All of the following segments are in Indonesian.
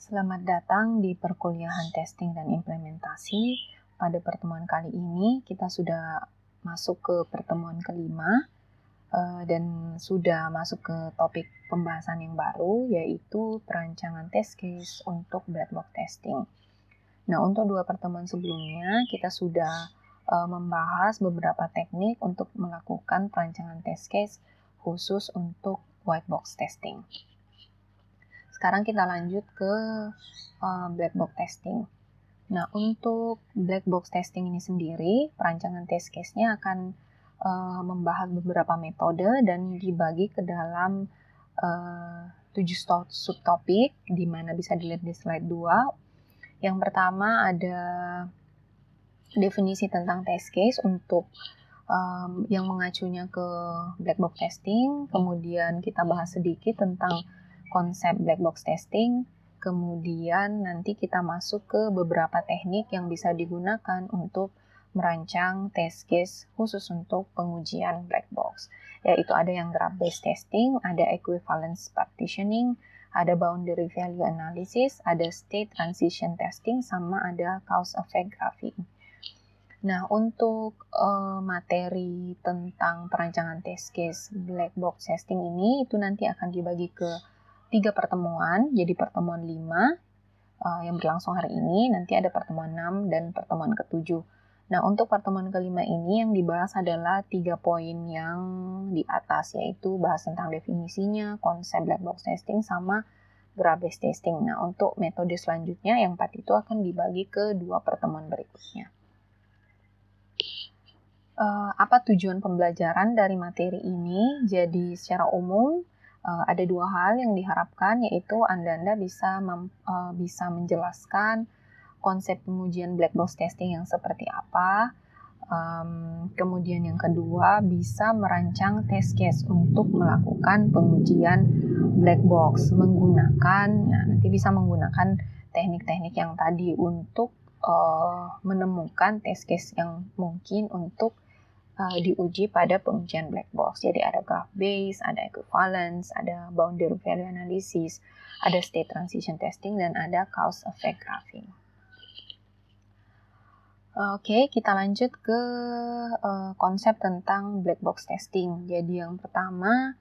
Selamat datang di perkuliahan testing dan implementasi. Pada pertemuan kali ini kita sudah masuk ke pertemuan kelima dan sudah masuk ke topik pembahasan yang baru, yaitu perancangan test case untuk black box testing. Nah, untuk dua pertemuan sebelumnya kita sudah membahas beberapa teknik untuk melakukan perancangan test case khusus untuk white box testing. Sekarang kita lanjut ke black box testing. Nah, untuk black box testing ini sendiri, perancangan test case-nya akan membahas beberapa metode dan dibagi ke dalam 7 subtopik, di mana bisa dilihat di slide 2. Yang pertama ada definisi tentang test case untuk yang mengacunya ke black box testing. Kemudian kita bahas sedikit tentang konsep black box testing. Kemudian nanti kita masuk ke beberapa teknik yang bisa digunakan untuk merancang test case khusus untuk pengujian black box. Yaitu ada yang graph-based testing, ada equivalence partitioning, ada boundary value analysis, ada state transition testing, sama ada cause effect graphing. Nah, untuk materi tentang perancangan test case black box testing ini itu nanti akan dibagi ke 3 pertemuan, jadi pertemuan 5 yang berlangsung hari ini, nanti ada pertemuan 6 dan pertemuan ke-7. Nah, untuk pertemuan kelima ini yang dibahas adalah 3 poin yang di atas, yaitu bahas tentang definisinya, konsep black box testing, sama graph-based testing. Nah, untuk metode selanjutnya yang 4 itu akan dibagi ke 2 pertemuan berikutnya. Apa tujuan pembelajaran dari materi ini? Jadi secara umum ada 2 hal yang diharapkan, yaitu Anda bisa menjelaskan konsep pengujian black box testing yang seperti apa. Kemudian yang kedua, bisa merancang test case untuk melakukan pengujian black box nanti bisa menggunakan teknik-teknik yang tadi untuk menemukan test case yang mungkin untuk diuji pada pengujian black box. Jadi ada graph based, ada equivalence, ada boundary value analysis, ada state transition testing, dan ada cause effect graphing. Oke, kita lanjut ke konsep tentang black box testing. Jadi yang pertama,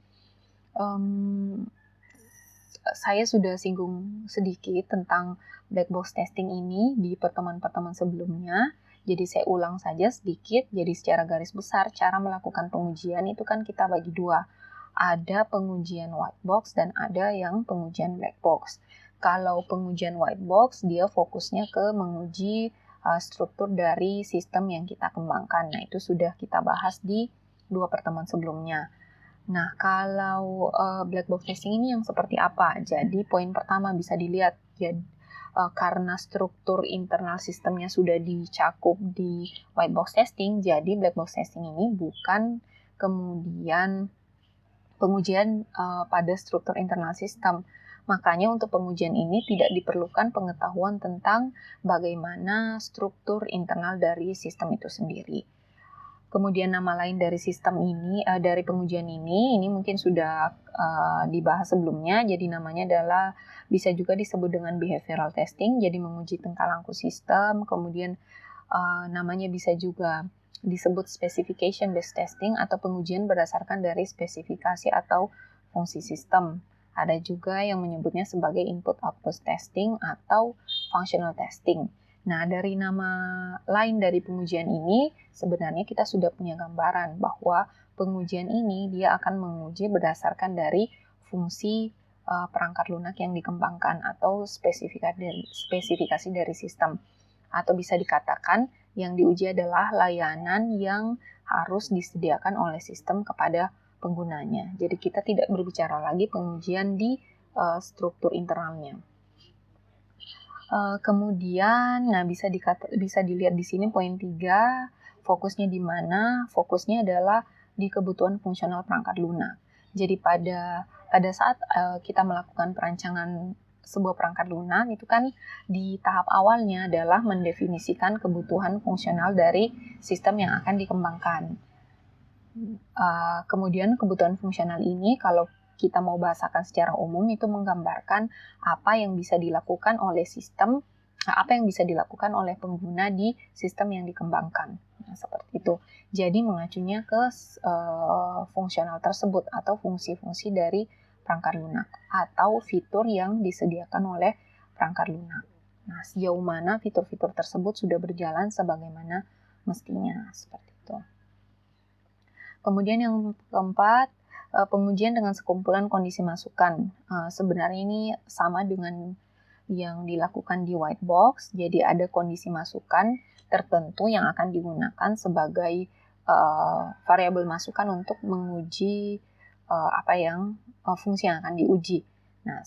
saya sudah singgung sedikit tentang black box testing ini di pertemuan-pertemuan sebelumnya. Jadi saya ulang saja sedikit. Jadi secara garis besar, cara melakukan pengujian itu kan kita bagi 2. Ada pengujian white box dan ada yang pengujian black box. Kalau pengujian white box, dia fokusnya ke menguji struktur dari sistem yang kita kembangkan. Nah, itu sudah kita bahas di 2 pertemuan sebelumnya. Nah, kalau black box testing ini yang seperti apa? Jadi, poin pertama bisa dilihat, karena struktur internal sistemnya sudah dicakup di white box testing, jadi black box testing ini bukan kemudian pengujian pada struktur internal sistem. Makanya untuk pengujian ini tidak diperlukan pengetahuan tentang bagaimana struktur internal dari sistem itu sendiri. Kemudian nama lain dari sistem ini, dari pengujian ini mungkin sudah dibahas sebelumnya. Jadi namanya adalah bisa juga disebut dengan behavioral testing. Jadi menguji tingkah laku sistem. Kemudian namanya bisa juga disebut specification based testing atau pengujian berdasarkan dari spesifikasi atau fungsi sistem. Ada juga yang menyebutnya sebagai input-output testing atau functional testing. Nah, dari nama lain dari pengujian ini, sebenarnya kita sudah punya gambaran bahwa pengujian ini dia akan menguji berdasarkan dari fungsi perangkat lunak yang dikembangkan atau spesifikasi dari sistem. Atau bisa dikatakan yang diuji adalah layanan yang harus disediakan oleh sistem kepada penggunanya. Jadi kita tidak berbicara lagi pengujian di struktur internalnya. Kemudian, nah bisa dilihat di sini poin 3, fokusnya di mana? Fokusnya adalah di kebutuhan fungsional perangkat lunak. Jadi pada saat kita melakukan perancangan sebuah perangkat lunak, itu kan di tahap awalnya adalah mendefinisikan kebutuhan fungsional dari sistem yang akan dikembangkan. Kemudian kebutuhan fungsional ini kalau kita mau bahasakan secara umum itu menggambarkan apa yang bisa dilakukan oleh sistem, apa yang bisa dilakukan oleh pengguna di sistem yang dikembangkan. Nah, seperti itu. Jadi mengacunya ke fungsional tersebut atau fungsi-fungsi dari perangkat lunak atau fitur yang disediakan oleh perangkat lunak. Nah, sejauh mana fitur-fitur tersebut sudah berjalan sebagaimana mestinya, seperti itu. Kemudian yang keempat, pengujian dengan sekumpulan kondisi masukan. Sebenarnya ini sama dengan yang dilakukan di white box, jadi ada kondisi masukan tertentu yang akan digunakan sebagai variabel masukan untuk menguji fungsi yang akan diuji. Nah,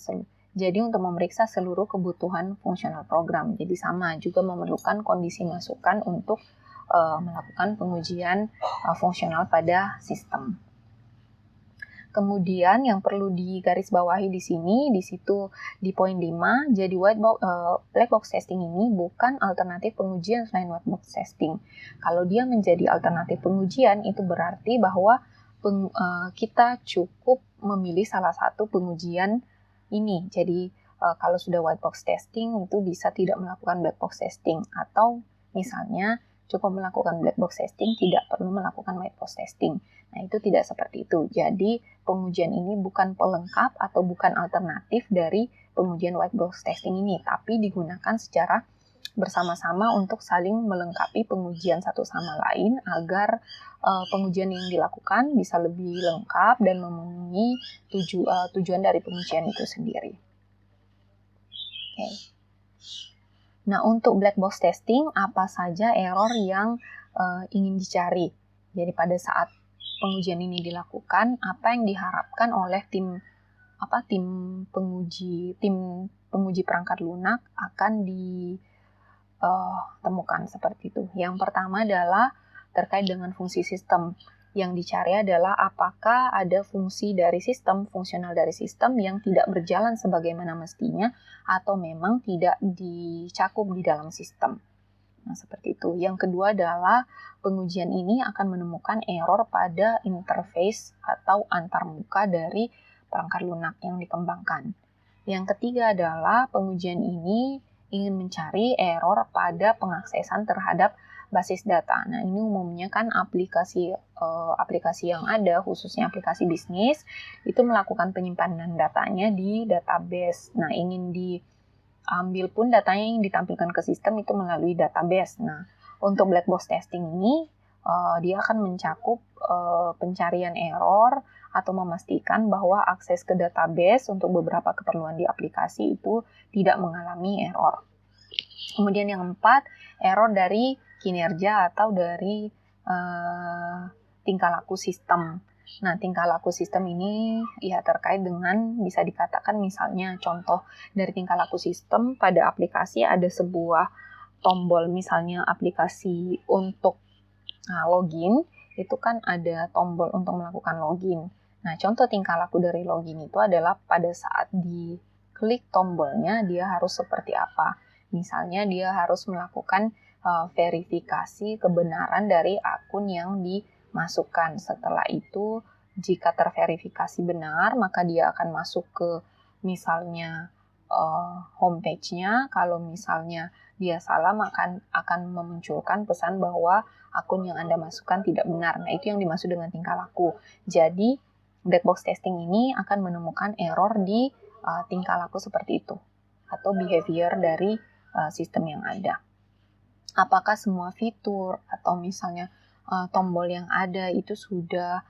jadi untuk memeriksa seluruh kebutuhan fungsional program, jadi sama juga memerlukan kondisi masukan untuk melakukan pengujian fungsional pada sistem. Kemudian yang perlu digarisbawahi di sini, di situ di poin 5, jadi black box testing ini bukan alternatif pengujian selain white box testing. Kalau dia menjadi alternatif pengujian, itu berarti bahwa kita cukup memilih salah satu pengujian ini. Jadi kalau sudah white box testing, itu bisa tidak melakukan black box testing. Atau misalnya cukup melakukan black box testing, tidak perlu melakukan white box testing. Nah, itu tidak seperti itu. Jadi, pengujian ini bukan pelengkap atau bukan alternatif dari pengujian white box testing ini, tapi digunakan secara bersama-sama untuk saling melengkapi pengujian satu sama lain agar pengujian yang dilakukan bisa lebih lengkap dan memenuhi tujuan dari pengujian itu sendiri. Oke. Nah, untuk black box testing, apa saja error yang ingin dicari? Jadi pada saat pengujian ini dilakukan, apa yang diharapkan oleh tim penguji perangkat lunak akan ditemukan seperti itu. Yang pertama adalah terkait dengan fungsi sistem. Yang dicari adalah apakah ada fungsi dari sistem, fungsional dari sistem yang tidak berjalan sebagaimana mestinya atau memang tidak dicakup di dalam sistem. Nah, seperti itu. Yang kedua adalah pengujian ini akan menemukan error pada interface atau antarmuka dari perangkat lunak yang dikembangkan. Yang ketiga adalah pengujian ini ingin mencari error pada pengaksesan terhadap basis data. Nah, ini umumnya kan aplikasi yang ada, khususnya aplikasi bisnis, itu melakukan penyimpanan datanya di database. Nah, ingin diambil pun datanya yang ditampilkan ke sistem itu melalui database. Nah, untuk black box testing ini, dia akan mencakup pencarian error atau memastikan bahwa akses ke database untuk beberapa keperluan di aplikasi itu tidak mengalami error. Kemudian yang keempat, error dari kinerja atau dari tingkah laku sistem. Nah, tingkah laku sistem ini ya terkait dengan bisa dikatakan misalnya contoh dari tingkah laku sistem pada aplikasi ada sebuah tombol, misalnya aplikasi untuk login, itu kan ada tombol untuk melakukan login. Nah, contoh tingkah laku dari login itu adalah pada saat diklik tombolnya, dia harus seperti apa. Misalnya, dia harus melakukan verifikasi kebenaran dari akun yang dimasukkan. Setelah itu, jika terverifikasi benar, maka dia akan masuk ke misalnya homepage-nya. Kalau misalnya dia salah, maka akan memunculkan pesan bahwa akun yang Anda masukkan tidak benar. Nah, itu yang dimaksud dengan tingkah laku. Jadi, black box testing ini akan menemukan error di tingkah laku seperti itu, atau behavior dari sistem yang ada. Apakah semua fitur atau misalnya tombol yang ada itu sudah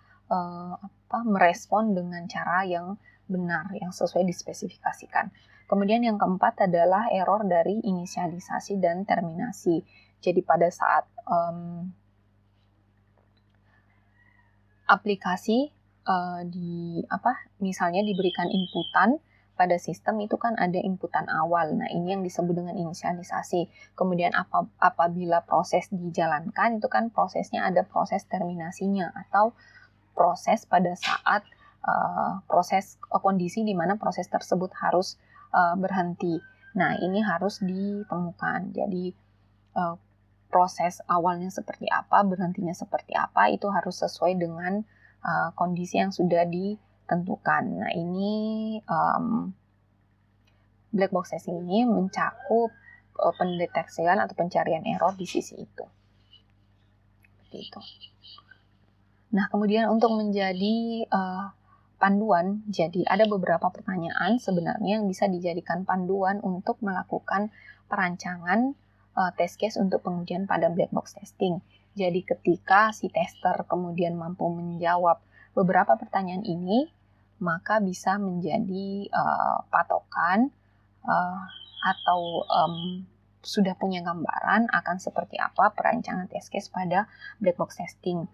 merespon dengan cara yang benar, yang sesuai dispesifikasikan. Kemudian yang keempat adalah error dari inisialisasi dan terminasi. Jadi pada saat aplikasi misalnya diberikan inputan pada sistem, itu kan ada inputan awal. Nah, ini yang disebut dengan inisialisasi. Kemudian apabila proses dijalankan, itu kan prosesnya ada proses terminasinya atau proses pada saat proses kondisi di mana proses tersebut harus berhenti. Nah, ini harus ditemukan. Jadi proses awalnya seperti apa, berhentinya seperti apa, itu harus sesuai dengan kondisi yang sudah tentukan. Nah, ini black box testing ini mencakup pendeteksian atau pencarian error di sisi itu. Seperti itu. Nah, kemudian untuk menjadi panduan, jadi ada beberapa pertanyaan sebenarnya yang bisa dijadikan panduan untuk melakukan perancangan test case untuk pengujian pada black box testing. Jadi ketika si tester kemudian mampu menjawab beberapa pertanyaan ini, maka bisa menjadi patokan atau sudah punya gambaran akan seperti apa perancangan test case pada black box testing.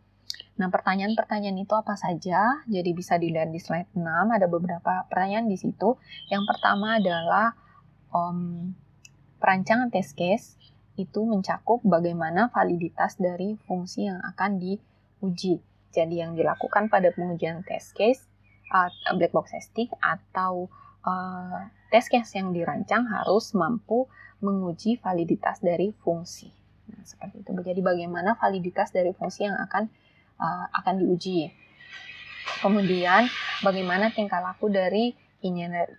Nah, pertanyaan-pertanyaan itu apa saja? Jadi bisa dilihat di slide 6, ada beberapa pertanyaan di situ. Yang pertama adalah perancangan test case itu mencakup bagaimana validitas dari fungsi yang akan diuji. Jadi yang dilakukan pada pengujian test case, black box testing atau test case yang dirancang harus mampu menguji validitas dari fungsi. Nah, seperti itu. Jadi bagaimana validitas dari fungsi yang akan diuji. Kemudian bagaimana tingkah laku dari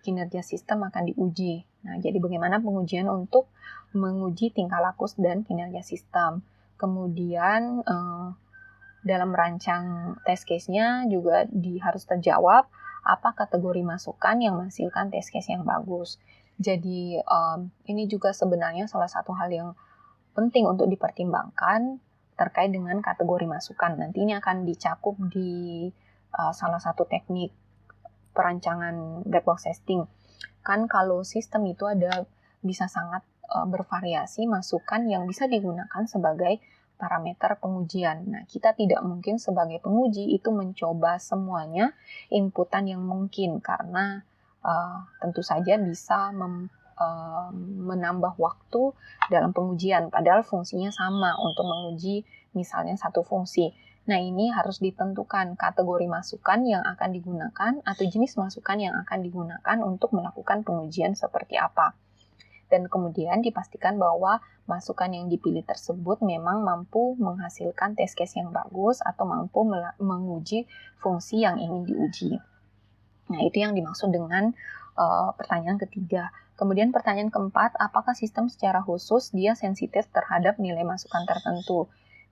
kinerja sistem akan diuji. Nah, jadi bagaimana pengujian untuk menguji tingkah laku dan kinerja sistem. Kemudian dalam merancang test case-nya juga harus terjawab apa kategori masukan yang menghasilkan test case yang bagus. Jadi ini juga sebenarnya salah satu hal yang penting untuk dipertimbangkan terkait dengan kategori masukan. Nanti ini akan dicakup di salah satu teknik perancangan black box testing. Kan kalau sistem itu bisa sangat bervariasi masukan yang bisa digunakan sebagai parameter pengujian. Nah, kita tidak mungkin sebagai penguji itu mencoba semuanya inputan yang mungkin karena tentu saja bisa menambah waktu dalam pengujian, padahal fungsinya sama untuk menguji misalnya satu fungsi. Nah, ini harus ditentukan kategori masukan yang akan digunakan atau jenis masukan yang akan digunakan untuk melakukan pengujian seperti apa. Dan kemudian dipastikan bahwa masukan yang dipilih tersebut memang mampu menghasilkan test case yang bagus atau mampu menguji fungsi yang ingin diuji. Nah, itu yang dimaksud dengan pertanyaan ketiga. Kemudian pertanyaan keempat, apakah sistem secara khusus dia sensitif terhadap nilai masukan tertentu?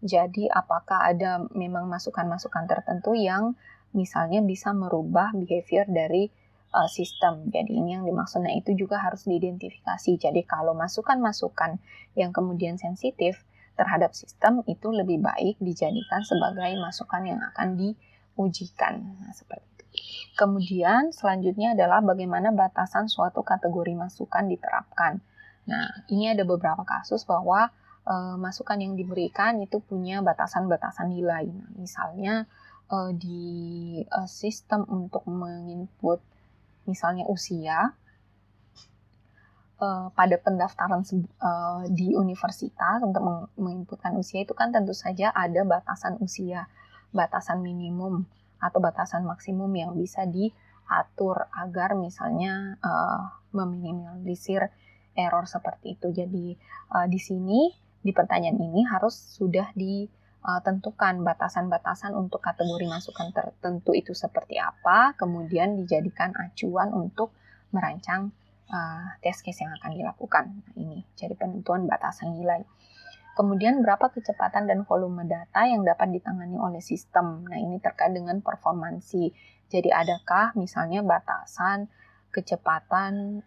Jadi, apakah ada memang masukan-masukan tertentu yang misalnya bisa merubah behavior dari sistem? Jadi, ini yang dimaksud. Nah, itu juga harus diidentifikasi. Jadi, kalau masukan-masukan yang kemudian sensitif terhadap sistem, itu lebih baik dijadikan sebagai masukan yang akan diujikan. Nah, seperti itu. Kemudian selanjutnya adalah bagaimana batasan suatu kategori masukan diterapkan. Nah, ini ada beberapa kasus bahwa masukan yang diberikan itu punya batasan-batasan nilai. Nah, misalnya di sistem untuk menginput misalnya usia, pada pendaftaran di universitas untuk menginputkan usia itu kan tentu saja ada batasan usia, batasan minimum atau batasan maksimum yang bisa diatur agar misalnya meminimalisir error seperti itu. Jadi di sini di pertanyaan ini harus sudah ditentukan batasan-batasan untuk kategori masukan tertentu itu seperti apa, kemudian dijadikan acuan untuk merancang test case yang akan dilakukan. Nah, ini jadi penentuan batasan nilai. Kemudian berapa kecepatan dan volume data yang dapat ditangani oleh sistem. Nah, ini terkait dengan performansi. Jadi adakah misalnya batasan kecepatan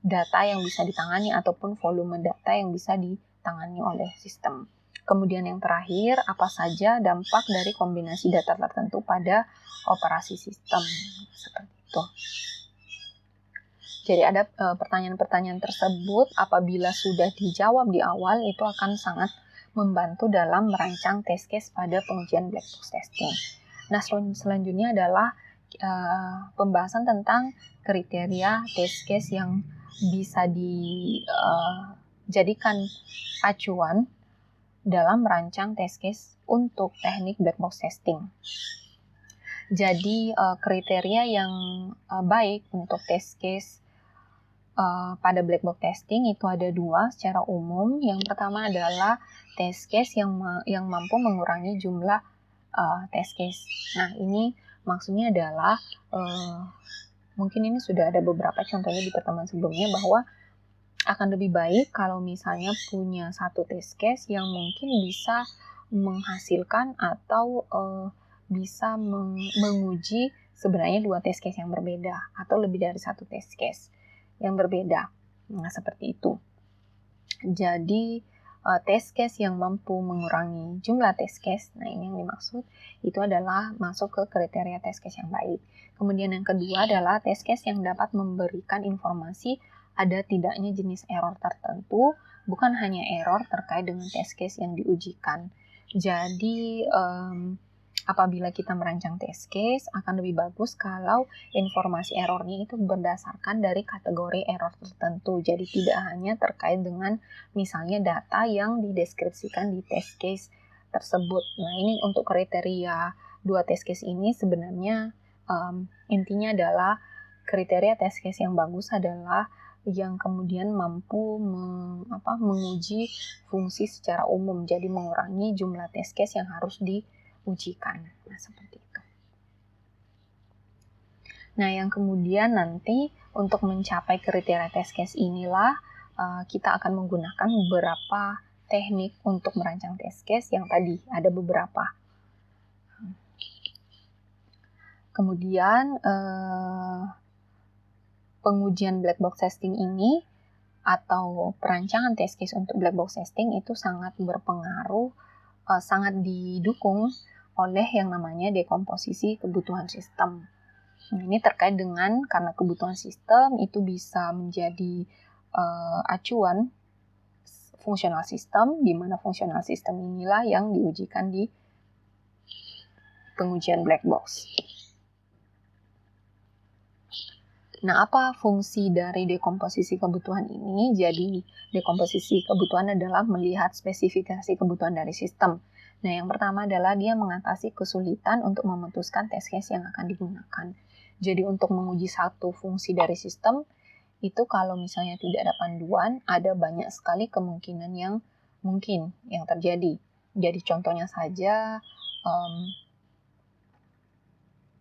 data yang bisa ditangani ataupun volume data yang bisa ditangani oleh sistem. Kemudian yang terakhir, apa saja dampak dari kombinasi data tertentu pada operasi sistem. Seperti itu. Jadi ada pertanyaan-pertanyaan tersebut apabila sudah dijawab di awal itu akan sangat membantu dalam merancang test case pada pengujian black box testing. Nah, selanjutnya adalah pembahasan tentang kriteria test case yang bisa dijadikan acuan dalam merancang test case untuk teknik black box testing. Jadi kriteria yang baik untuk test case pada black box testing itu ada dua secara umum. Yang pertama adalah test case yang mampu mengurangi jumlah test case. Nah, ini Maksudnya adalah mungkin ini sudah ada beberapa contohnya di pertemuan sebelumnya, bahwa akan lebih baik kalau misalnya punya satu test case yang mungkin bisa menghasilkan atau bisa menguji sebenarnya dua test case yang berbeda atau lebih dari satu test case yang berbeda. Nah, seperti itu. Jadi test case yang mampu mengurangi jumlah test case, nah ini yang dimaksud, itu adalah masuk ke kriteria test case yang baik. Kemudian yang kedua adalah test case yang dapat memberikan informasi ada tidaknya jenis error tertentu, bukan hanya error terkait dengan test case yang diujikan. Jadi apabila kita merancang test case, akan lebih bagus kalau informasi errornya itu berdasarkan dari kategori error tertentu. Jadi tidak hanya terkait dengan misalnya data yang dideskripsikan di test case tersebut. Nah, ini untuk kriteria dua test case ini sebenarnya intinya adalah kriteria test case yang bagus adalah yang kemudian mampu menguji fungsi secara umum, jadi mengurangi jumlah test case yang harus diujikan. Nah, seperti itu. Nah, yang kemudian nanti untuk mencapai kriteria test case inilah kita akan menggunakan beberapa teknik untuk merancang test case yang tadi ada beberapa. Kemudian pengujian black box testing ini atau perancangan test case untuk black box testing itu sangat berpengaruh, sangat didukung oleh yang namanya dekomposisi kebutuhan sistem. Nah, ini terkait dengan karena kebutuhan sistem itu bisa menjadi acuan fungsional sistem, di mana fungsional sistem inilah yang diujikan di pengujian black box. Nah, apa fungsi dari dekomposisi kebutuhan ini? Jadi, dekomposisi kebutuhan adalah melihat spesifikasi kebutuhan dari sistem. Nah, yang pertama adalah dia mengatasi kesulitan untuk memutuskan test case yang akan digunakan. Jadi, untuk menguji satu fungsi dari sistem, itu kalau misalnya tidak ada panduan, ada banyak sekali kemungkinan yang mungkin yang terjadi. Jadi, contohnya saja,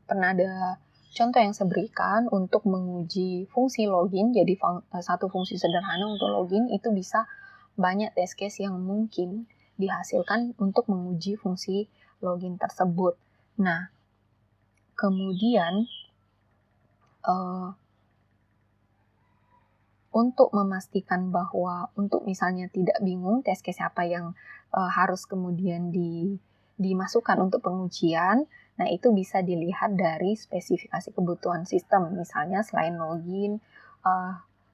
pernah ada contoh yang saya berikan untuk menguji fungsi login, jadi satu fungsi sederhana untuk login itu bisa banyak test case yang mungkin dihasilkan untuk menguji fungsi login tersebut. Nah, kemudian untuk memastikan bahwa untuk misalnya tidak bingung test case apa yang harus kemudian dimasukkan untuk pengujian, nah itu bisa dilihat dari spesifikasi kebutuhan sistem. Misalnya selain login,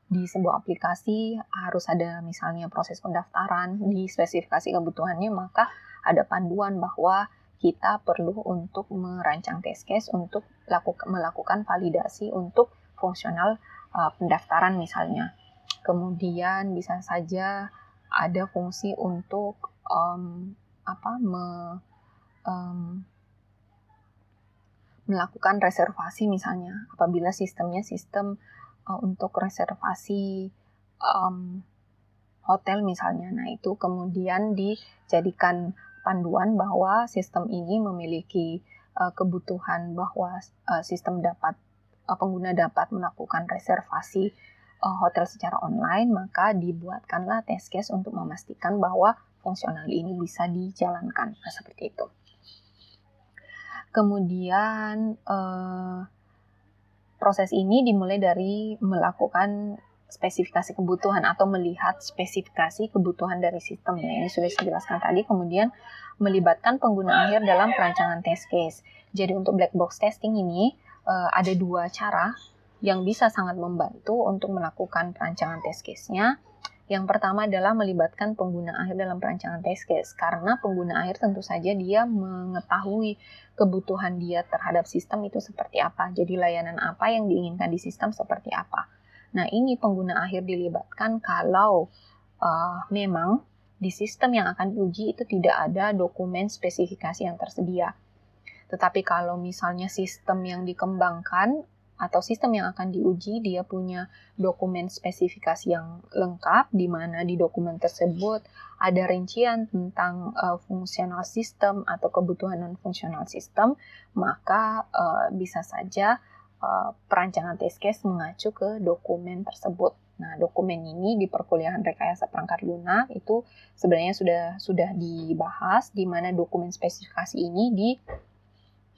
di sebuah aplikasi harus ada misalnya proses pendaftaran, di spesifikasi kebutuhannya maka ada panduan bahwa kita perlu untuk merancang test case untuk melakukan validasi untuk fungsional pendaftaran misalnya. Kemudian bisa saja ada fungsi untuk melakukan reservasi misalnya. Apabila sistemnya sistem untuk reservasi hotel misalnya, nah itu kemudian dijadikan panduan bahwa sistem ini memiliki kebutuhan bahwa pengguna dapat melakukan reservasi hotel secara online, maka dibuatkanlah test case untuk memastikan bahwa fungsional ini bisa dijalankan. Nah, seperti itu. Kemudian proses ini dimulai dari melakukan spesifikasi kebutuhan atau melihat spesifikasi kebutuhan dari sistem. Nah, ini sudah saya jelaskan tadi. Kemudian melibatkan pengguna akhir dalam perancangan test case. Jadi untuk black box testing ini ada dua cara yang bisa sangat membantu untuk melakukan perancangan test case-nya. Yang pertama adalah melibatkan pengguna akhir dalam perancangan test case, karena pengguna akhir tentu saja dia mengetahui kebutuhan dia terhadap sistem itu seperti apa, jadi layanan apa yang diinginkan di sistem seperti apa. Nah, ini pengguna akhir dilibatkan kalau memang di sistem yang akan diuji itu tidak ada dokumen spesifikasi yang tersedia. Tetapi kalau misalnya sistem yang dikembangkan atau sistem yang akan diuji dia punya dokumen spesifikasi yang lengkap, di mana di dokumen tersebut ada rincian tentang fungsional sistem atau kebutuhan non-fungsional sistem, maka bisa saja perancangan test case mengacu ke dokumen tersebut. Nah, dokumen ini di perkuliahan rekayasa perangkat lunak itu sebenarnya sudah dibahas, di mana dokumen spesifikasi ini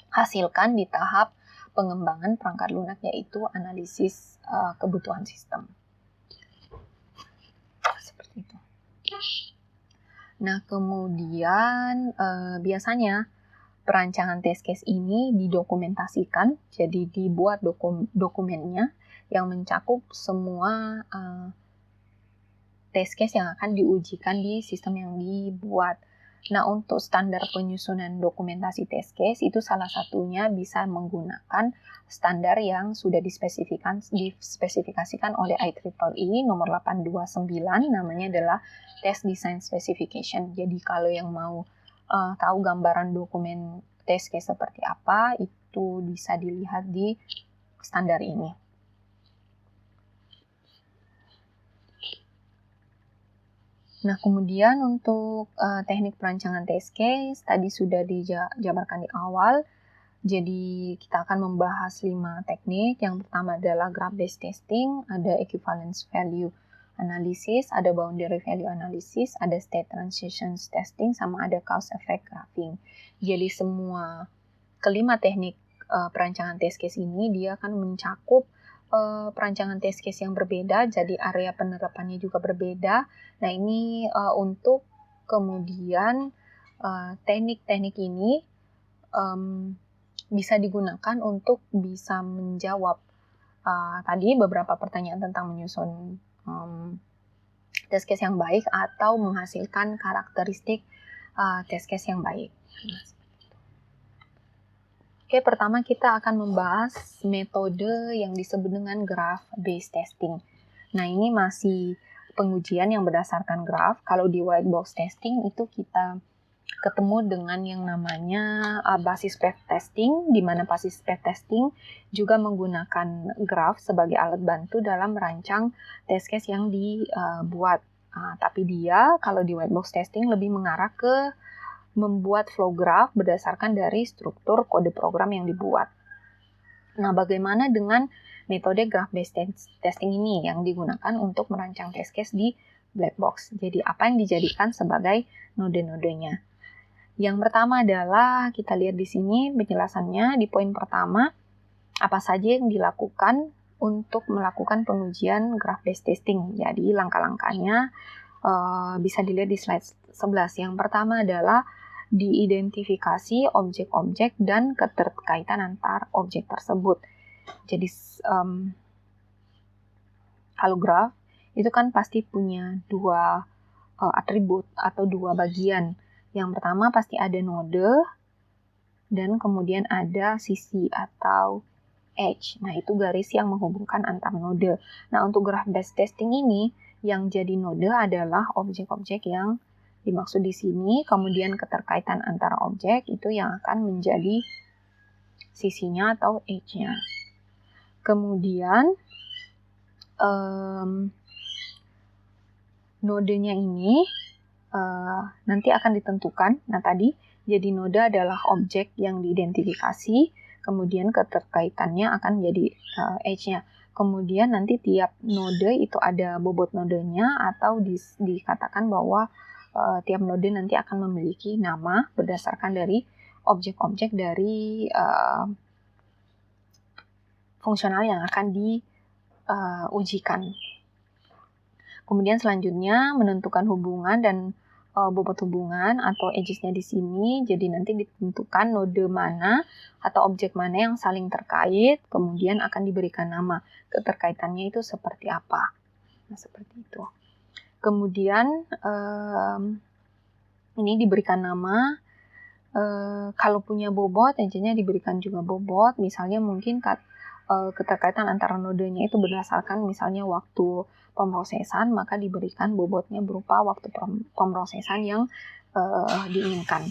dihasilkan di tahap pengembangan perangkat lunak, yaitu analisis kebutuhan sistem. Seperti itu. Nah, kemudian biasanya perancangan test case ini didokumentasikan, jadi dibuat dokumennya yang mencakup semua test case yang akan diujikan di sistem yang dibuat. Nah, untuk standar penyusunan dokumentasi test case itu salah satunya bisa menggunakan standar yang sudah dispesifikasikan oleh IEEE nomor 829, namanya adalah Test Design Specification. Jadi kalau yang mau tahu gambaran dokumen test case seperti apa, itu bisa dilihat di standar ini. Nah, kemudian untuk teknik perancangan test case tadi sudah dijabarkan di awal. Jadi kita akan membahas 5 teknik. Yang pertama adalah graph-based testing, ada equivalence value analysis, ada boundary value analysis, ada state transitions testing, sama ada cause effect graphing. Jadi semua kelima teknik perancangan test case ini dia akan mencakup perancangan test case yang berbeda, jadi area penerapannya juga berbeda. Nah, ini untuk kemudian teknik-teknik ini bisa digunakan untuk bisa menjawab tadi beberapa pertanyaan tentang menyusun test case yang baik atau menghasilkan karakteristik test case yang baik. Oke, pertama kita akan membahas metode yang disebut dengan graph-based testing. Nah, ini masih pengujian yang berdasarkan graph. Kalau di white box testing itu kita ketemu dengan yang namanya basis path testing, di mana basis path testing juga menggunakan graph sebagai alat bantu dalam merancang test case yang dibuat. Tapi dia kalau di white box testing lebih mengarah ke membuat flow graph berdasarkan dari struktur kode program yang dibuat. Nah, bagaimana dengan metode graph-based testing ini yang digunakan untuk merancang test case di black box? Jadi, apa yang dijadikan sebagai node-nodenya? Yang pertama adalah, kita lihat di sini penjelasannya di poin pertama, apa saja yang dilakukan untuk melakukan pengujian graph-based testing. Jadi, langkah-langkahnya bisa dilihat di slide 11. Yang pertama adalah diidentifikasi objek-objek dan keterkaitan antar objek tersebut. Jadi kalau graph itu kan pasti punya dua atribut atau dua bagian. Yang pertama pasti ada node dan kemudian ada sisi atau edge. Nah, itu garis yang menghubungkan antar node. Nah, untuk graph-based testing ini yang jadi node adalah objek-objek yang dimaksud di sini, kemudian keterkaitan antara objek itu yang akan menjadi sisinya atau edge-nya. Kemudian nodenya ini nanti akan ditentukan. Nah, tadi jadi node adalah objek yang diidentifikasi, kemudian keterkaitannya akan menjadi edge-nya. Kemudian nanti tiap node itu ada bobot nodenya atau dikatakan bahwa tiap node nanti akan memiliki nama berdasarkan dari objek-objek dari fungsional yang akan diujikan. Kemudian selanjutnya menentukan hubungan dan bobot hubungan atau edges-nya di sini. Jadi nanti ditentukan node mana atau objek mana yang saling terkait, kemudian akan diberikan nama. Keterkaitannya itu seperti apa. Nah, seperti itu. Kemudian ini diberikan nama, kalau punya bobot, edge-nya diberikan juga bobot, misalnya mungkin keterkaitan antara nodenya itu berdasarkan misalnya waktu pemrosesan, maka diberikan bobotnya berupa waktu pemrosesan yang diinginkan.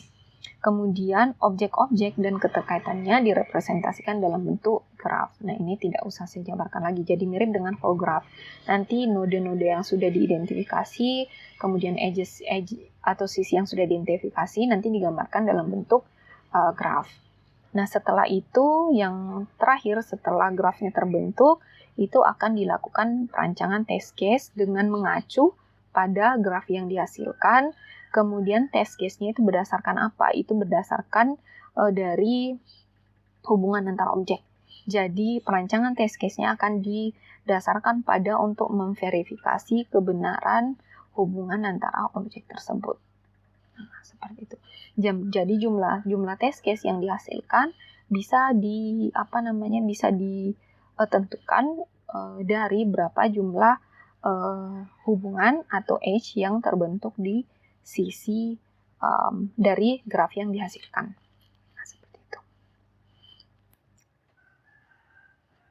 Kemudian objek-objek dan keterkaitannya direpresentasikan dalam bentuk graf. Nah, ini tidak usah saya jabarkan lagi, jadi mirip dengan flow graph. Nanti node-node yang sudah diidentifikasi, kemudian edges atau sisi yang sudah diidentifikasi nanti digambarkan dalam bentuk graf. Nah, setelah itu yang terakhir setelah grafnya terbentuk, itu akan dilakukan perancangan test case dengan mengacu pada graf yang dihasilkan. Kemudian test case-nya itu berdasarkan apa? Itu berdasarkan dari hubungan antar objek. Jadi perancangan test case-nya akan didasarkan pada untuk memverifikasi kebenaran hubungan antara objek tersebut. Nah, seperti itu. Jadi jumlah test case yang dihasilkan bisa ditentukan dari berapa jumlah hubungan atau edge yang terbentuk di sisi dari graf yang dihasilkan. Nah, seperti itu.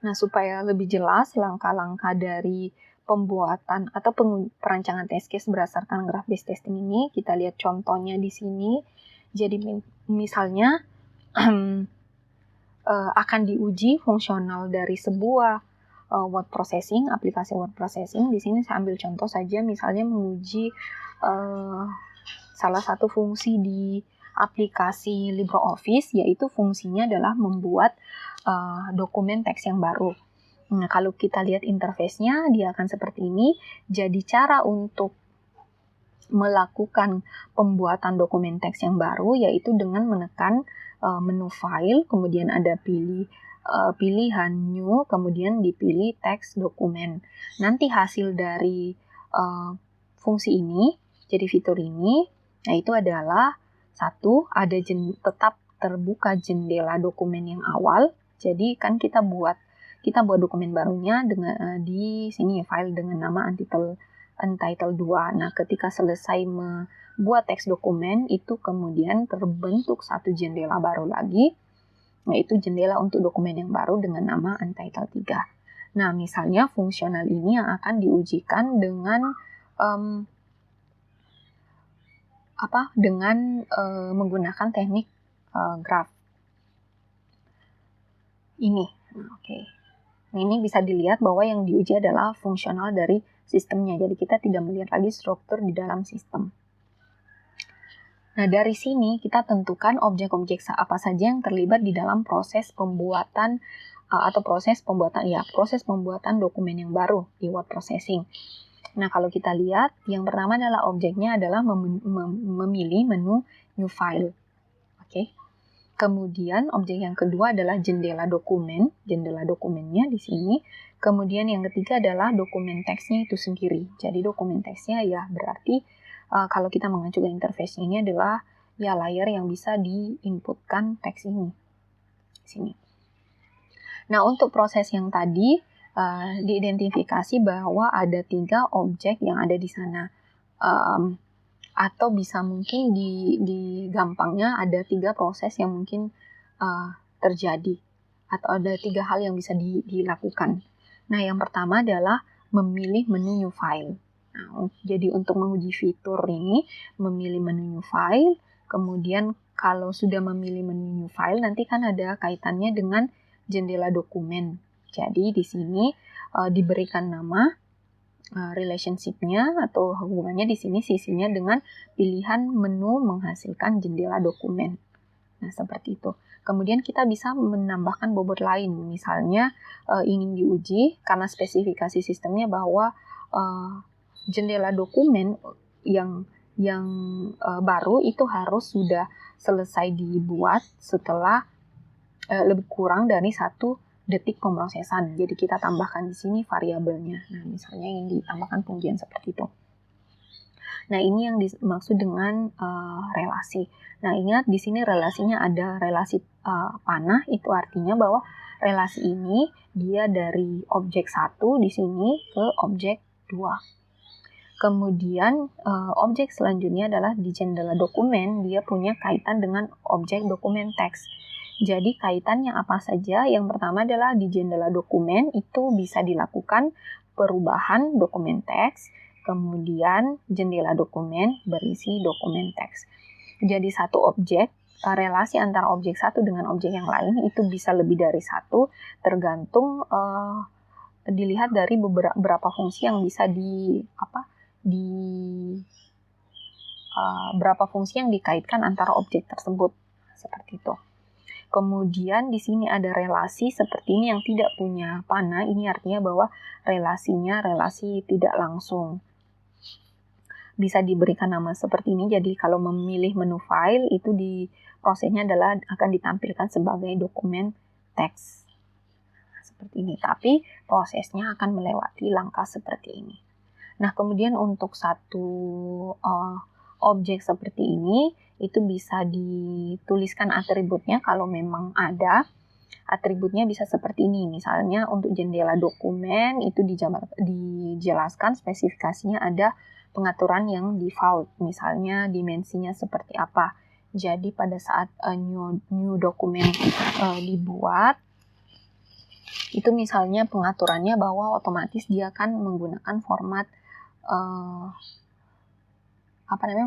Nah, supaya lebih jelas langkah-langkah dari pembuatan atau perancangan test case berdasarkan graph based testing ini, kita lihat contohnya di sini. Jadi misalnya akan diuji fungsional dari sebuah word processing, aplikasi word processing. Di sini saya ambil contoh saja, misalnya menguji salah satu fungsi di aplikasi LibreOffice, yaitu fungsinya adalah membuat dokumen teks yang baru. Nah, kalau kita lihat interface-nya, dia akan seperti ini. Jadi cara untuk melakukan pembuatan dokumen teks yang baru yaitu dengan menekan menu file, kemudian ada pilihan new, kemudian dipilih teks dokumen. Nanti hasil dari fungsi ini, jadi fitur ini, nah itu adalah satu, ada tetap terbuka jendela dokumen yang awal. Jadi kan kita buat dokumen barunya dengan di sini file dengan nama Untitled 2. Nah, ketika selesai membuat teks dokumen, itu kemudian terbentuk satu jendela baru lagi, yaitu jendela untuk dokumen yang baru dengan nama Untitled 3. Nah, misalnya fungsional ini yang akan diujikan dengan menggunakan teknik graph. Ini. Oke. Nah, ini bisa dilihat bahwa yang diuji adalah fungsional dari sistemnya. Jadi kita tidak melihat lagi struktur di dalam sistem. Nah, dari sini kita tentukan objek-objek apa saja yang terlibat di dalam proses pembuatan proses pembuatan dokumen yang baru di word processing. Nah, kalau kita lihat, yang pertama adalah objeknya adalah memilih menu new file. Oke. Kemudian objek yang kedua adalah jendela dokumennya di sini. Kemudian yang ketiga adalah dokumen teksnya itu sendiri. Jadi dokumen teksnya ya berarti kalau kita mengacu ke interface ini adalah ya layar yang bisa diinputkan teks ini. Sini. Nah, untuk proses yang tadi diidentifikasi bahwa ada 3 objek yang ada di sana. Atau bisa mungkin di gampangnya ada 3 proses yang mungkin terjadi atau ada 3 hal yang bisa dilakukan. Nah, yang pertama adalah memilih menu new file. Nah, jadi untuk menguji fitur ini memilih menu new file, kemudian kalau sudah memilih menu new file nanti kan ada kaitannya dengan jendela dokumen. Jadi di sini diberikan nama relationship-nya atau hubungannya di sini sisinya dengan pilihan menu menghasilkan jendela dokumen. Nah, seperti itu. Kemudian kita bisa menambahkan bobot lain. Misalnya ingin diuji karena spesifikasi sistemnya bahwa jendela dokumen yang baru itu harus sudah selesai dibuat setelah lebih kurang dari 1 detik pemrosesan. Jadi kita tambahkan di sini variabelnya. Nah, misalnya yang ditambahkan pengujian seperti itu. Nah, ini yang dimaksud dengan relasi. Nah, ingat di sini relasinya ada relasi panah, itu artinya bahwa relasi ini dia dari objek 1 di sini ke objek 2. Kemudian objek selanjutnya adalah di jendela dokumen, dia punya kaitan dengan objek dokumen teks. Jadi kaitannya apa saja? Yang pertama adalah di jendela dokumen itu bisa dilakukan perubahan dokumen teks, kemudian jendela dokumen berisi dokumen teks. Jadi satu objek relasi antara objek satu dengan objek yang lain itu bisa lebih dari satu, tergantung dilihat dari beberapa fungsi yang bisa berapa fungsi yang dikaitkan antara objek tersebut, seperti itu. Kemudian di sini ada relasi seperti ini yang tidak punya panah. Ini artinya bahwa relasinya relasi tidak langsung. Bisa diberikan nama seperti ini. Jadi kalau memilih menu file itu prosesnya adalah akan ditampilkan sebagai dokumen teks. Seperti ini. Tapi prosesnya akan melewati langkah seperti ini. Nah, kemudian untuk satu objek seperti ini, itu bisa dituliskan atributnya kalau memang ada. Atributnya bisa seperti ini. Misalnya untuk jendela dokumen itu dijelaskan spesifikasinya ada pengaturan yang default. Misalnya dimensinya seperti apa. Jadi pada saat new dokumen dibuat, itu misalnya pengaturannya bahwa otomatis dia akan menggunakan format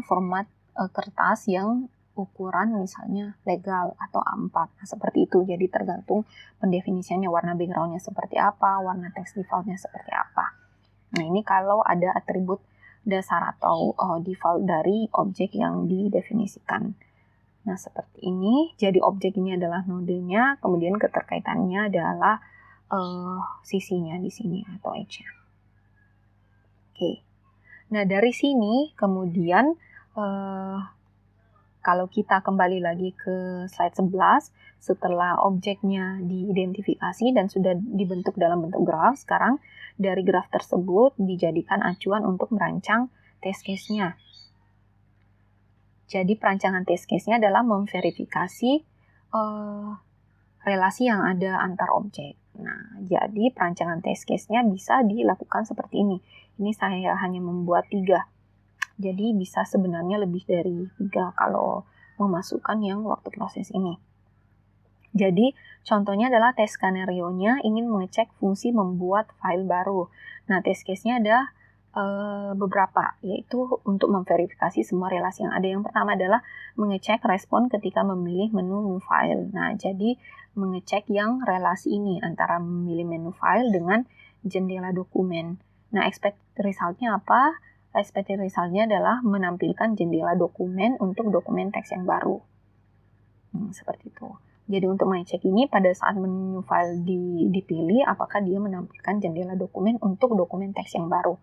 format kertas yang ukuran misalnya legal atau A4. Nah, seperti itu. Jadi tergantung pendefinisiannya, warna background-nya seperti apa, warna teks default-nya seperti apa. Nah, ini kalau ada atribut dasar atau default dari objek yang didefinisikan. Nah, seperti ini. Jadi objek ini adalah nodenya, kemudian keterkaitannya adalah sisinya di sini atau edge-nya. Oke. Nah, dari sini kemudian kalau kita kembali lagi ke slide 11, setelah objeknya diidentifikasi dan sudah dibentuk dalam bentuk graf, sekarang dari graf tersebut dijadikan acuan untuk merancang test case-nya. Jadi perancangan test case-nya adalah memverifikasi relasi yang ada antar objek. Nah, jadi perancangan test case-nya bisa dilakukan seperti ini. Ini saya hanya membuat 3. Jadi bisa sebenarnya lebih dari 3 kalau memasukkan yang waktu proses ini. Jadi contohnya adalah tes skenario-nya ingin mengecek fungsi membuat file baru. Nah, test case-nya ada beberapa, yaitu untuk memverifikasi semua relasi yang ada. Yang pertama adalah mengecek respon ketika memilih menu new file. Nah, jadi mengecek yang relasi ini antara memilih menu file dengan jendela dokumen. Nah, expected result-nya apa? Expected result-nya adalah menampilkan jendela dokumen untuk dokumen teks yang baru. Seperti itu. Jadi untuk mengecek ini pada saat menu file dipilih, apakah dia menampilkan jendela dokumen untuk dokumen teks yang baru.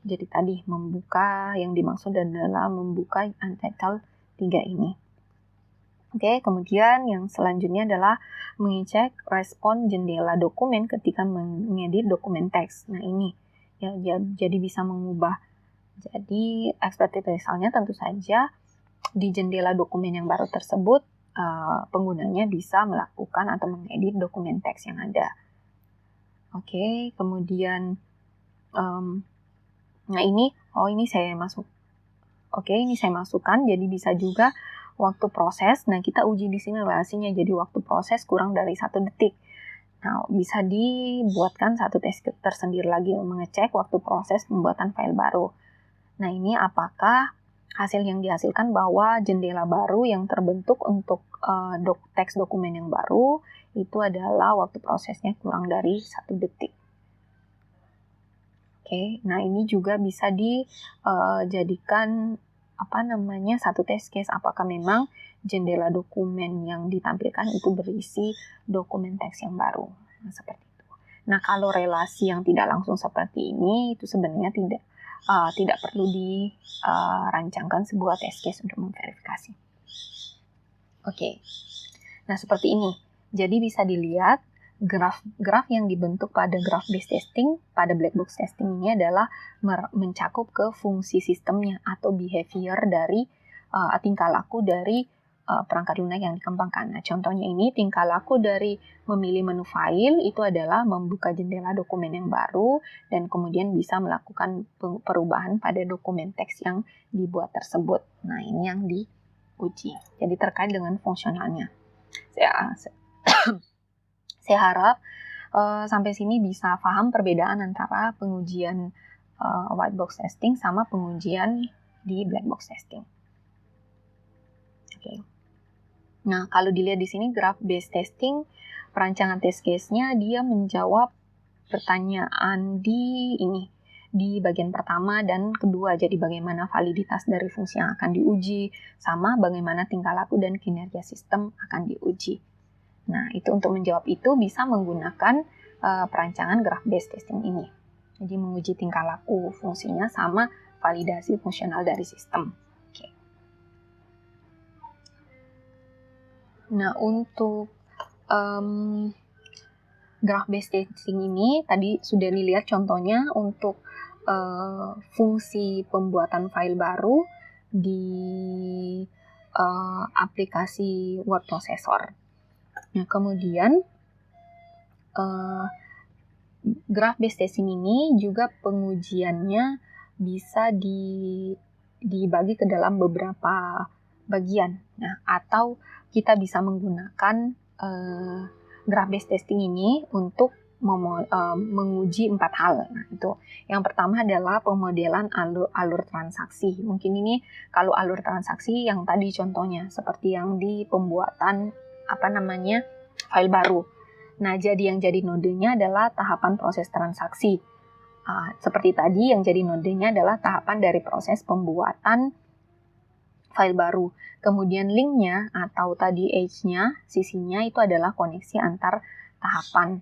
Jadi tadi membuka, yang dimaksud adalah membuka Untitled 3 ini. Oke, kemudian yang selanjutnya adalah mengecek respon jendela dokumen ketika mengedit dokumen teks. Nah ini, ya, jadi bisa mengubah. Jadi expected result-nya tentu saja di jendela dokumen yang baru tersebut penggunanya bisa melakukan atau mengedit dokumen teks yang ada. Oke, kemudian nah ini saya masukkan. Jadi bisa juga waktu proses. Nah kita uji di sini relasinya. Jadi waktu proses kurang dari 1 detik. Nah bisa dibuatkan satu tes tersendiri lagi mengecek waktu proses pembuatan file baru. Nah, ini apakah hasil yang dihasilkan bahwa jendela baru yang terbentuk untuk teks dokumen yang baru itu adalah waktu prosesnya kurang dari 1 detik. Oke, nah ini juga bisa dijadikan satu test case. Apakah memang jendela dokumen yang ditampilkan itu berisi dokumen teks yang baru. Nah, seperti itu. Nah, kalau relasi yang tidak langsung seperti ini itu sebenarnya tidak perlu dirancangkan sebuah test case untuk memverifikasi. Oke. Nah, seperti ini. Jadi bisa dilihat graf yang dibentuk pada graph based testing, pada black box testing ini adalah mencakup ke fungsi sistemnya atau behavior dari tingkah laku dari perangkat lunak yang dikembangkan. Nah, contohnya ini tingkah laku dari memilih menu file itu adalah membuka jendela dokumen yang baru dan kemudian bisa melakukan perubahan pada dokumen teks yang dibuat tersebut. Nah, ini yang diuji. Jadi terkait dengan fungsionalnya. Saya harap sampai sini bisa paham perbedaan antara pengujian white box testing sama pengujian di black box testing. Oke. Nah, kalau dilihat di sini graph based testing, perancangan test case-nya dia menjawab pertanyaan di bagian pertama dan kedua. Jadi bagaimana validitas dari fungsi yang akan diuji, sama bagaimana tingkah laku dan kinerja sistem akan diuji. Nah, itu untuk menjawab itu bisa menggunakan perancangan graph based testing ini. Jadi menguji tingkah laku fungsinya sama validasi fungsional dari sistem. Oke. Nah, untuk graph based testing ini tadi sudah dilihat contohnya untuk fungsi pembuatan file baru di aplikasi word processor. Nah, kemudian graph based testing ini juga pengujiannya bisa dibagi ke dalam beberapa bagian. Nah, atau kita bisa menggunakan graph based testing ini untuk menguji 4 hal. Nah, itu yang pertama adalah pemodelan alur transaksi. Mungkin ini kalau alur transaksi yang tadi contohnya seperti yang di pembuatan file baru. Nah, yang jadi nodenya adalah tahapan proses transaksi. Seperti tadi, yang jadi nodenya adalah tahapan dari proses pembuatan file baru. Kemudian linknya atau tadi edge-nya, sisinya itu adalah koneksi antar tahapan.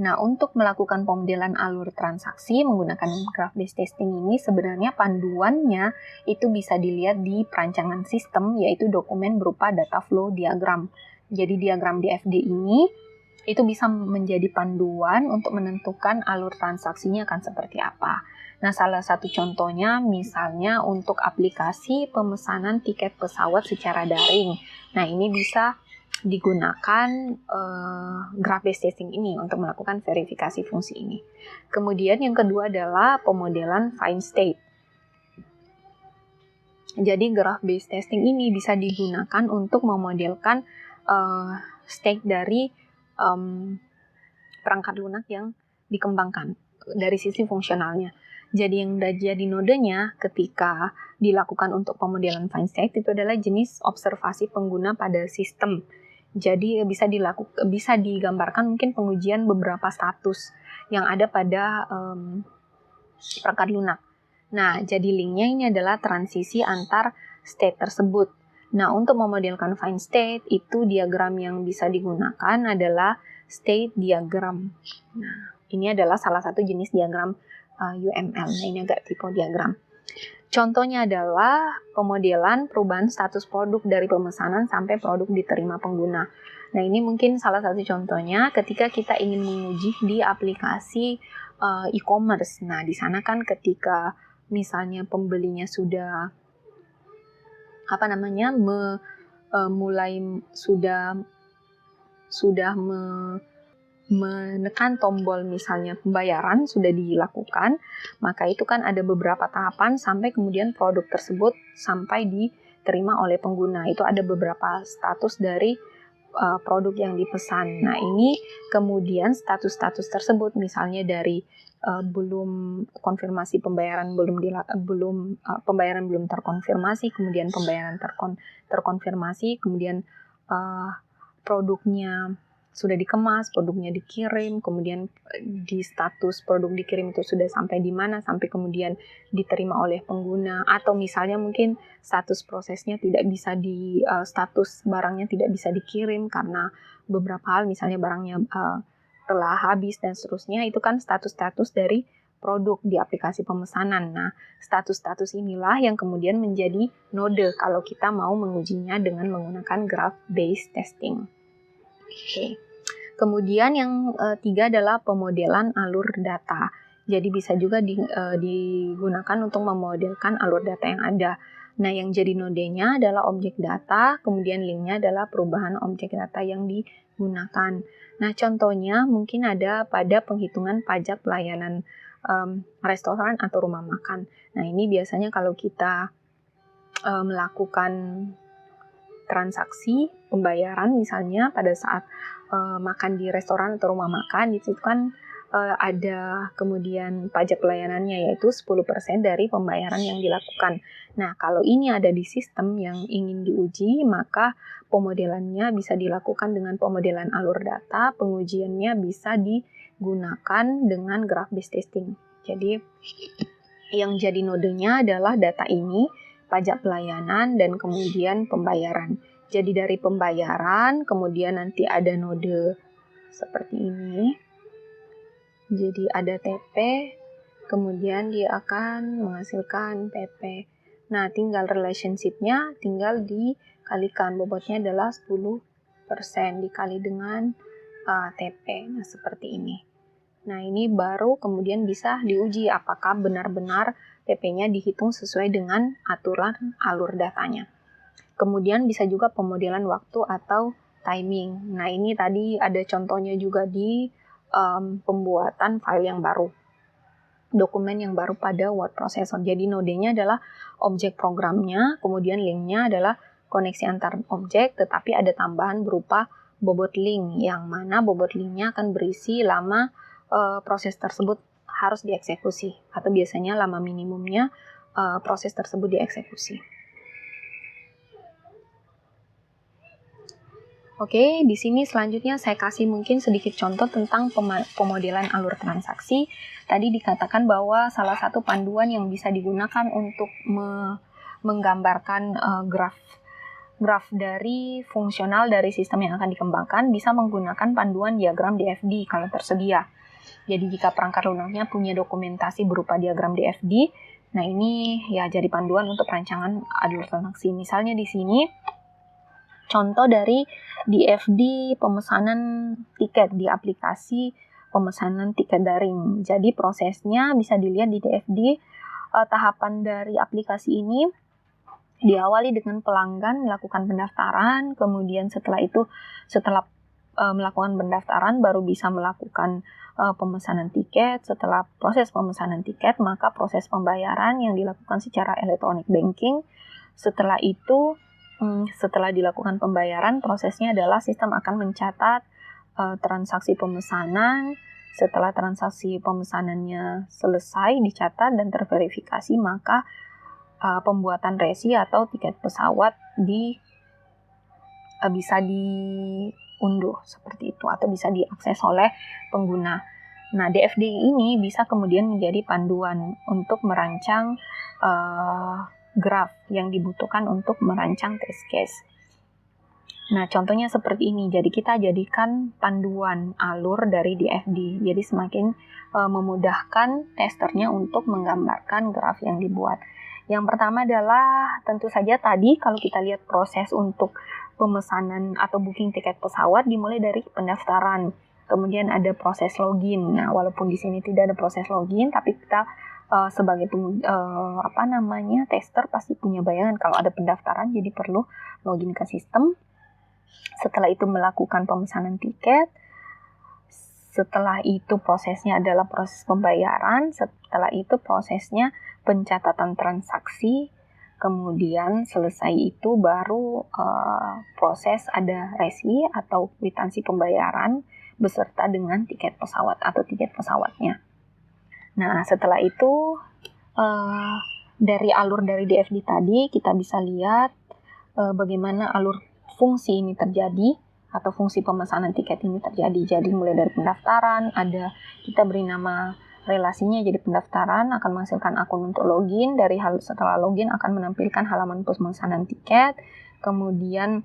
Nah, untuk melakukan pemodelan alur transaksi menggunakan graph based testing ini sebenarnya panduannya itu bisa dilihat di perancangan sistem, yaitu dokumen berupa data flow diagram. Jadi diagram DFD ini itu bisa menjadi panduan untuk menentukan alur transaksinya akan seperti apa. Nah, salah satu contohnya misalnya untuk aplikasi pemesanan tiket pesawat secara daring. Nah, ini bisa digunakan graph based testing ini untuk melakukan verifikasi fungsi ini. Kemudian yang kedua adalah pemodelan find state. Jadi graph based testing ini bisa digunakan untuk memodelkan state dari perangkat lunak yang dikembangkan dari sisi fungsionalnya. Jadi yang jadi nodenya ketika dilakukan untuk pemodelan find state itu adalah jenis observasi pengguna pada sistem. Jadi bisa digambarkan mungkin pengujian beberapa status yang ada pada perangkat lunak. Nah, jadi linknya ini adalah transisi antar state tersebut. Nah, untuk memodelkan find state, itu diagram yang bisa digunakan adalah state diagram. Nah, ini adalah salah satu jenis diagram UML. Nah, ini agak tipe diagram. Contohnya adalah pemodelan perubahan status produk dari pemesanan sampai produk diterima pengguna. Nah, ini mungkin salah satu contohnya ketika kita ingin menguji di aplikasi e-commerce. Nah, di sana kan ketika misalnya pembelinya sudah menekan tombol misalnya pembayaran sudah dilakukan, maka itu kan ada beberapa tahapan sampai kemudian produk tersebut sampai diterima oleh pengguna. Itu ada beberapa status dari produk yang dipesan. Nah, ini kemudian status-status tersebut misalnya dari belum konfirmasi pembayaran pembayaran belum terkonfirmasi, kemudian pembayaran terkonfirmasi, kemudian produknya sudah dikemas, produknya dikirim, kemudian di status produk dikirim itu sudah sampai di mana, sampai kemudian diterima oleh pengguna, atau misalnya mungkin status prosesnya tidak bisa status barangnya tidak bisa dikirim karena beberapa hal, misalnya barangnya telah habis dan seterusnya, itu kan status-status dari produk di aplikasi pemesanan. Nah, status-status inilah yang kemudian menjadi node kalau kita mau mengujinya dengan menggunakan graph based testing. Oke. Kemudian yang tiga adalah pemodelan alur data. Jadi bisa juga digunakan untuk memodelkan alur data yang ada. Nah, yang jadi nodenya adalah objek data, kemudian linknya adalah perubahan objek data yang digunakan. Nah, contohnya mungkin ada pada penghitungan pajak pelayanan restoran atau rumah makan. Nah, ini biasanya kalau kita melakukan transaksi pembayaran misalnya pada saat makan di restoran atau rumah makan, itu kan ada kemudian pajak pelayanannya yaitu 10% dari pembayaran yang dilakukan. Nah, kalau ini ada di sistem yang ingin diuji, maka pemodelannya bisa dilakukan dengan pemodelan alur data, pengujiannya bisa digunakan dengan graph-based testing. Jadi, yang jadi nodenya adalah data ini, pajak pelayanan, dan kemudian pembayaran. Jadi dari pembayaran, kemudian nanti ada node seperti ini. Jadi ada TP, kemudian dia akan menghasilkan PP. Nah, tinggal relationship-nya tinggal dikalikan. Bobotnya adalah 10% dikali dengan TP. Nah, seperti ini. Nah, ini baru kemudian bisa diuji apakah benar-benar PP-nya dihitung sesuai dengan aturan alur datanya. Kemudian bisa juga pemodelan waktu atau timing. Nah, ini tadi ada contohnya juga di pembuatan file yang baru, dokumen yang baru pada word processor. Jadi nodenya adalah objek programnya, kemudian linknya adalah koneksi antar objek, tetapi ada tambahan berupa bobot link, yang mana bobot linknya akan berisi lama proses tersebut harus dieksekusi, atau biasanya lama minimumnya proses tersebut dieksekusi. Oke, di sini selanjutnya saya kasih mungkin sedikit contoh tentang pemodelan alur transaksi. Tadi dikatakan bahwa salah satu panduan yang bisa digunakan untuk menggambarkan graf dari fungsional dari sistem yang akan dikembangkan bisa menggunakan panduan diagram DFD kalau tersedia. Jadi jika perangkat lunaknya punya dokumentasi berupa diagram DFD, nah ini ya jadi panduan untuk perancangan alur transaksi. Misalnya di sini contoh dari DFD pemesanan tiket di aplikasi pemesanan tiket daring. Jadi prosesnya bisa dilihat di DFD. Tahapan dari aplikasi ini diawali dengan pelanggan melakukan pendaftaran, kemudian setelah melakukan pendaftaran baru bisa melakukan pemesanan tiket. Setelah proses pemesanan tiket, maka proses pembayaran yang dilakukan secara electronic banking. Setelah itu, setelah dilakukan pembayaran, prosesnya adalah sistem akan mencatat transaksi pemesanan. Setelah transaksi pemesanannya selesai, dicatat dan terverifikasi, maka pembuatan resi atau tiket pesawat bisa diunduh seperti itu, atau bisa diakses oleh pengguna. Nah, DFD ini bisa kemudian menjadi panduan untuk merancang graf yang dibutuhkan untuk merancang test case. Nah, contohnya seperti ini. Jadi kita jadikan panduan alur dari DFD. Jadi semakin memudahkan testernya untuk menggambarkan graf yang dibuat. Yang pertama adalah tentu saja tadi kalau kita lihat proses untuk pemesanan atau booking tiket pesawat dimulai dari pendaftaran. Kemudian ada proses login. Nah, walaupun di sini tidak ada proses login, tapi kita sebagai tester pasti punya bayangan kalau ada pendaftaran, jadi perlu login ke sistem. Setelah itu melakukan pemesanan tiket. Setelah itu prosesnya adalah proses pembayaran. Setelah itu prosesnya pencatatan transaksi. Kemudian selesai itu baru proses ada resi atau kwitansi pembayaran beserta dengan tiket pesawat atau tiket pesawatnya. Nah, setelah itu dari alur dari DFD tadi kita bisa lihat bagaimana alur fungsi ini terjadi atau fungsi pemesanan tiket ini terjadi. Jadi mulai dari pendaftaran, kita beri nama relasinya jadi pendaftaran, akan menghasilkan akun untuk login. Setelah login akan menampilkan halaman pemesanan tiket. Kemudian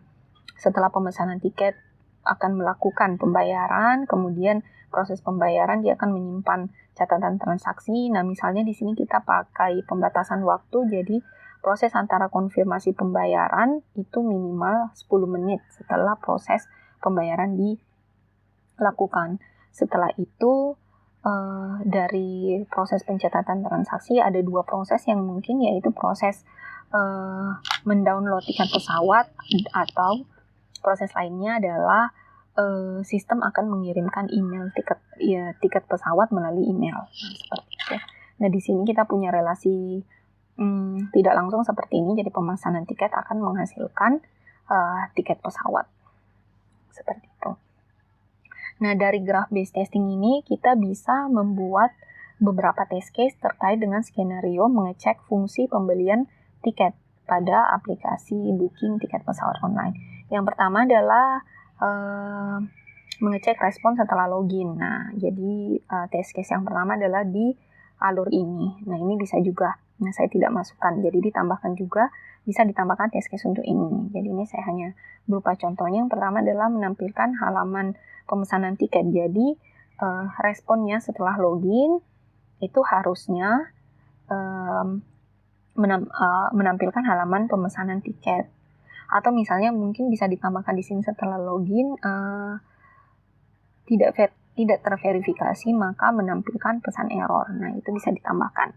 setelah pemesanan tiket akan melakukan pembayaran. Kemudian proses pembayaran dia akan menyimpan catatan transaksi. Nah, misalnya di sini kita pakai pembatasan waktu, jadi proses antara konfirmasi pembayaran itu minimal 10 menit setelah proses pembayaran dilakukan. Setelah itu dari proses pencatatan transaksi ada 2 proses yang mungkin, yaitu proses mendownload tiket pesawat, atau proses lainnya adalah sistem akan mengirimkan email tiket pesawat melalui email. Nah, seperti itu. Nah, di sini kita punya relasi tidak langsung seperti ini. Jadi pemesanan tiket akan menghasilkan tiket pesawat seperti itu. Nah, dari graph based testing ini kita bisa membuat beberapa test case terkait dengan skenario mengecek fungsi pembelian tiket pada aplikasi booking tiket pesawat online. Yang pertama adalah mengecek respon setelah login. Nah, jadi test case yang pertama adalah di alur ini. Nah, ini bisa juga. Nah, saya tidak masukkan. Jadi ditambahkan juga, bisa ditambahkan test case untuk ini. Jadi ini saya hanya berupa contohnya. Yang pertama adalah menampilkan halaman pemesanan tiket. Jadi responnya setelah login itu harusnya menampilkan halaman pemesanan tiket. Atau misalnya mungkin bisa ditambahkan di sini setelah login tidak terverifikasi maka menampilkan pesan error. Nah, itu bisa ditambahkan.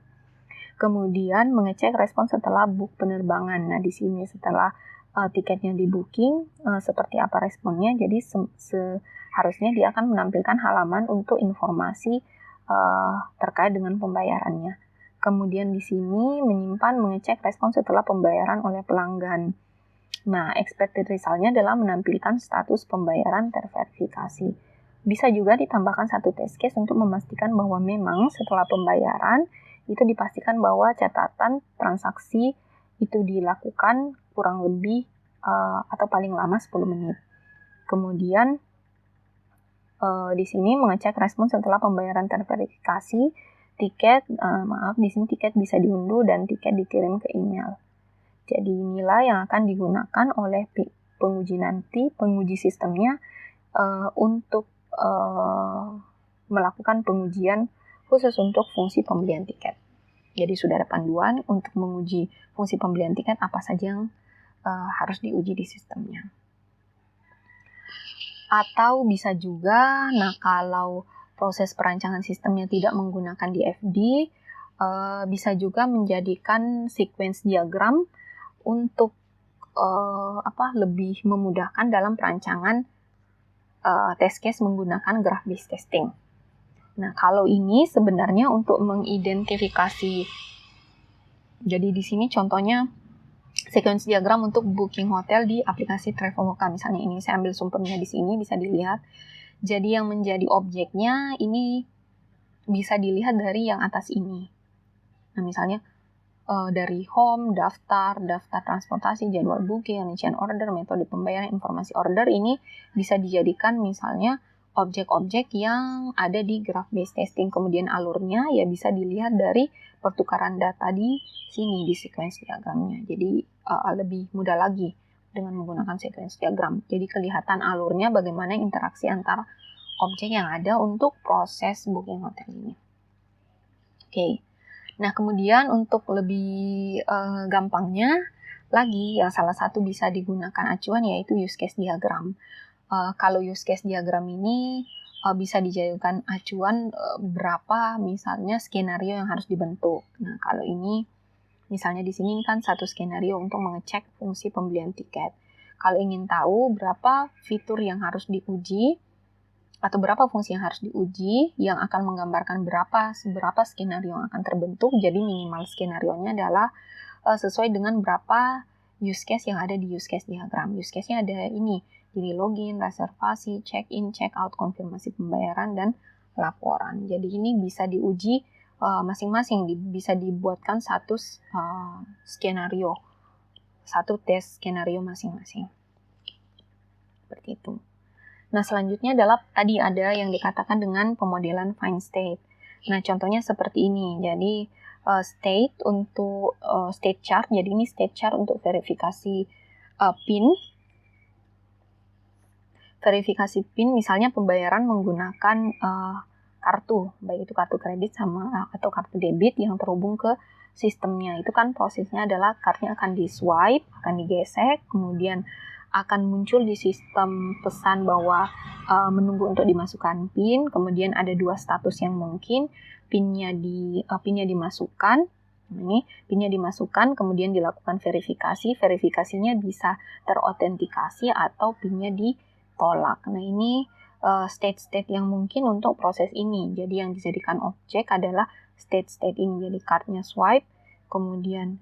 Kemudian mengecek respon setelah book penerbangan. Nah, di sini setelah tiketnya di booking seperti apa responnya. Jadi seharusnya dia akan menampilkan halaman untuk informasi terkait dengan pembayarannya. Kemudian di sini menyimpan mengecek respon setelah pembayaran oleh pelanggan. Nah, expected result-nya adalah menampilkan status pembayaran terverifikasi. Bisa juga ditambahkan satu test case untuk memastikan bahwa memang setelah pembayaran itu dipastikan bahwa catatan transaksi itu dilakukan kurang lebih atau paling lama 10 menit. Kemudian di sini mengecek respon setelah pembayaran terverifikasi tiket, di sini tiket bisa diunduh dan tiket dikirim ke email. Jadi inilah yang akan digunakan oleh penguji sistemnya untuk melakukan pengujian khusus untuk fungsi pembelian tiket. Jadi sudah ada panduan untuk menguji fungsi pembelian tiket apa saja yang harus diuji di sistemnya. Atau bisa juga, nah kalau proses perancangan sistemnya tidak menggunakan DFD, bisa juga menjadikan sequence diagram untuk lebih memudahkan dalam perancangan test case menggunakan graph based testing. Nah, kalau ini sebenarnya untuk mengidentifikasi. Jadi di sini contohnya sequence diagram untuk booking hotel di aplikasi Traveloka. Misalnya ini saya ambil sumbernya di sini, bisa dilihat. Jadi yang menjadi objeknya ini bisa dilihat dari yang atas ini. Nah, misalnya dari home, daftar transportasi, jadwal booking, rincian order, metode pembayaran, informasi order, ini bisa dijadikan misalnya objek-objek yang ada di graph based testing. Kemudian alurnya ya bisa dilihat dari pertukaran data di sini di sequence diagramnya. Jadi lebih mudah lagi dengan menggunakan sequence diagram. Jadi kelihatan alurnya bagaimana interaksi antara objek yang ada untuk proses booking hotel ini. Oke. Nah, kemudian untuk lebih gampangnya lagi, yang salah satu bisa digunakan acuan yaitu use case diagram. Kalau use case diagram ini bisa dijadikan acuan berapa misalnya skenario yang harus dibentuk. Nah, kalau ini misalnya di sini kan satu skenario untuk mengecek fungsi pembelian tiket. Kalau ingin tahu berapa fitur yang harus diuji, atau berapa fungsi yang harus diuji yang akan menggambarkan berapa skenario yang akan terbentuk. Jadi minimal skenarionya adalah sesuai dengan berapa use case yang ada di use case diagram. Use case-nya ada ini, jadi login, reservasi, check-in, check-out, konfirmasi pembayaran, dan laporan. Jadi ini bisa diuji masing-masing, bisa dibuatkan satu skenario, satu tes skenario masing-masing. Seperti itu. Nah, selanjutnya adalah tadi ada yang dikatakan dengan pemodelan fine state. Nah, contohnya seperti ini. Jadi, state untuk state chart. Jadi, ini state chart untuk verifikasi PIN. Verifikasi PIN, misalnya pembayaran menggunakan kartu, baik itu kartu kredit atau kartu debit yang terhubung ke sistemnya. Itu kan prosesnya adalah kartunya akan di-swipe, akan digesek, kemudian akan muncul di sistem pesan bahwa menunggu untuk dimasukkan PIN. Kemudian ada dua status yang mungkin, PIN-nya dimasukkan. Ini PIN-nya dimasukkan, kemudian dilakukan verifikasi. Verifikasinya bisa terautentikasi atau PIN-nya ditolak. Nah, ini state-state yang mungkin untuk proses ini. Jadi yang dijadikan objek adalah state-state ini. Jadi card-nya swipe, kemudian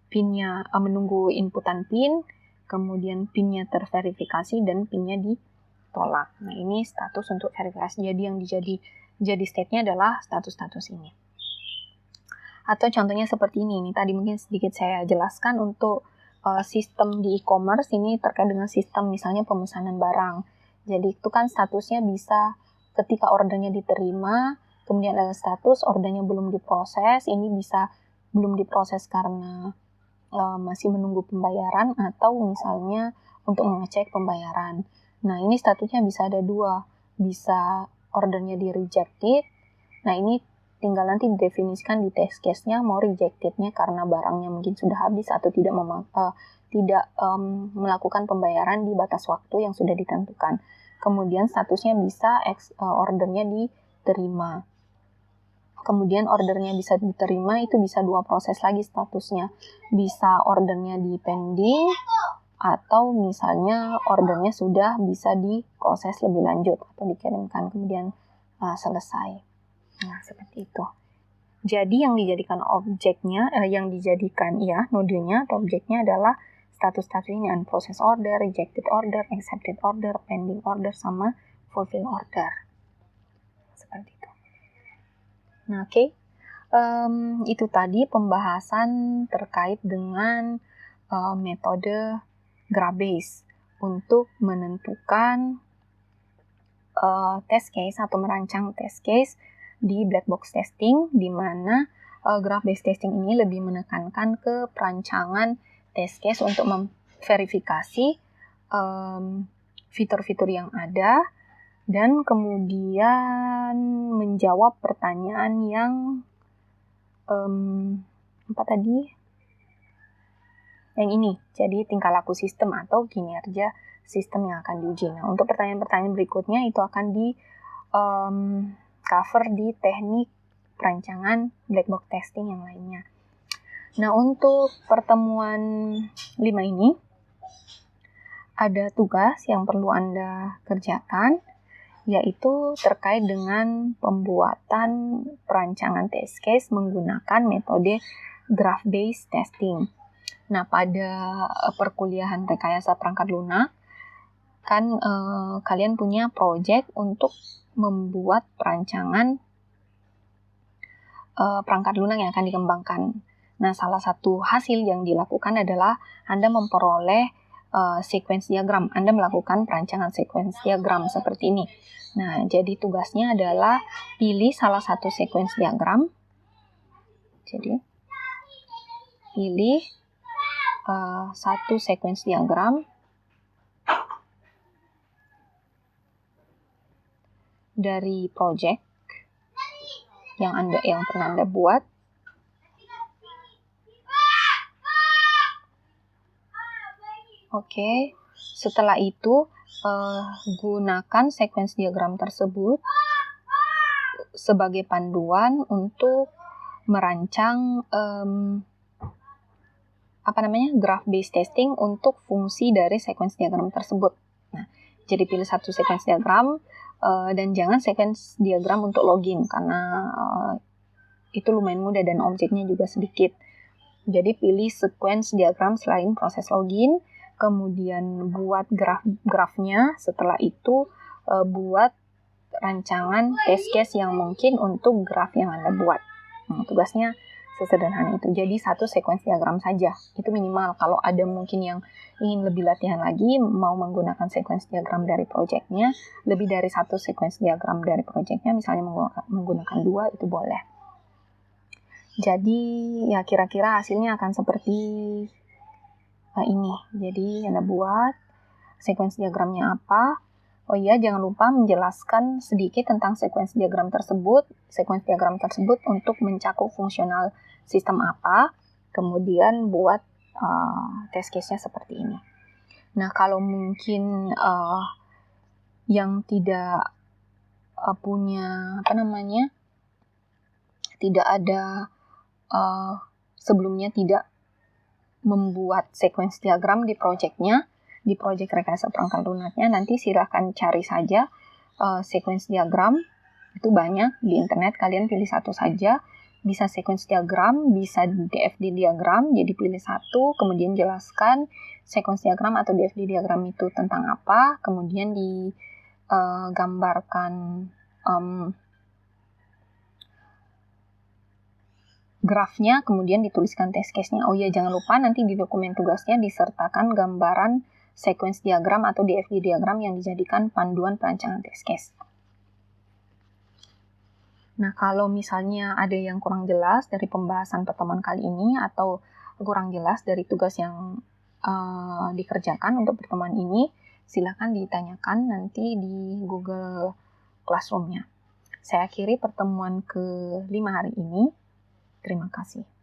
PIN-nya menunggu inputan PIN, kemudian PIN-nya terverifikasi dan PIN-nya tolak. Nah, ini status untuk verifikasi. Jadi yang jadi state-nya adalah status-status ini. Atau contohnya seperti ini tadi mungkin sedikit saya jelaskan untuk sistem di e-commerce. Ini terkait dengan sistem misalnya pemesanan barang. Jadi itu kan statusnya bisa ketika ordernya diterima, kemudian ada status ordernya belum diproses, ini bisa belum diproses karena masih menunggu pembayaran, atau misalnya untuk mengecek pembayaran. Nah, ini statusnya bisa ada dua, bisa ordernya di rejected. Nah, ini tinggal nanti didefinisikan di test case-nya mau rejected-nya karena barangnya mungkin sudah habis atau tidak melakukan pembayaran di batas waktu yang sudah ditentukan. Kemudian statusnya bisa ordernya diterima. Kemudian ordernya bisa diterima, itu bisa dua proses lagi statusnya. Bisa ordernya di pending, atau misalnya ordernya sudah bisa diproses lebih lanjut atau dikirimkan kemudian selesai. Nah, seperti itu. Jadi yang dijadikan objeknya, nodenya atau objeknya adalah status-status ini, unprocessed order, rejected order, accepted order, pending order, sama fulfill order. Seperti itu. Nah, oke. Itu tadi pembahasan terkait dengan metode graph base untuk menentukan test case atau merancang test case di black box testing, di mana graph based testing ini lebih menekankan ke perancangan test case untuk memverifikasi fitur-fitur yang ada dan kemudian menjawab pertanyaan yang yang ini, jadi tingkah laku sistem atau kinerja sistem yang akan diuji. Nah, untuk pertanyaan-pertanyaan berikutnya itu akan di cover di teknik perancangan black box testing yang lainnya. Nah, untuk pertemuan 5 ini ada tugas yang perlu Anda kerjakan, yaitu terkait dengan pembuatan perancangan test case menggunakan metode graph based testing. Nah, pada perkuliahan rekayasa perangkat lunak, kan kalian punya project untuk membuat perancangan perangkat lunak yang akan dikembangkan. Nah, salah satu hasil yang dilakukan adalah Anda memperoleh sequence diagram. Anda melakukan perancangan sequence diagram seperti ini. Nah, jadi tugasnya adalah pilih salah satu sequence diagram. Jadi, pilih satu sequence diagram dari project yang pernah Anda buat. Oke, setelah itu gunakan sequence diagram tersebut sebagai panduan untuk merancang graph based testing untuk fungsi dari sequence diagram tersebut. Nah, jadi pilih satu sequence diagram dan jangan sequence diagram untuk login karena itu lumayan mudah dan objeknya juga sedikit. Jadi pilih sequence diagram selain proses login, kemudian buat grafnya, setelah itu buat rancangan test case yang mungkin untuk graf yang Anda buat. Nah, tugasnya sesederhana itu. Jadi satu sequence diagram saja, itu minimal. Kalau ada mungkin yang ingin lebih latihan lagi, mau menggunakan sequence diagram dari projectnya, lebih dari satu sequence diagram dari projectnya, misalnya menggunakan 2, itu boleh. Jadi ya kira-kira hasilnya akan seperti ini. Jadi Anda buat sequence diagramnya apa. Oh iya, jangan lupa menjelaskan sedikit tentang sequence diagram tersebut. Sequence diagram tersebut untuk mencakup fungsional sistem apa. Kemudian buat test case-nya seperti ini. Nah, kalau mungkin yang tidak punya tidak ada sebelumnya tidak membuat sequence diagram di project-nya, di project rekayasa perangkat lunaknya, nanti silahkan cari saja sequence diagram, itu banyak di internet, kalian pilih satu saja, bisa sequence diagram, bisa DFD diagram, jadi pilih satu, kemudian jelaskan sequence diagram atau DFD diagram itu tentang apa, kemudian gambarkan grafnya, kemudian dituliskan test case-nya. Oh iya, jangan lupa nanti di dokumen tugasnya disertakan gambaran sequence diagram atau DFG diagram yang dijadikan panduan perancangan test case. Nah, kalau misalnya ada yang kurang jelas dari pembahasan pertemuan kali ini atau kurang jelas dari tugas yang dikerjakan untuk pertemuan ini, silakan ditanyakan nanti di Google Classroom-nya. Saya akhiri pertemuan ke-5 hari ini. Terima kasih.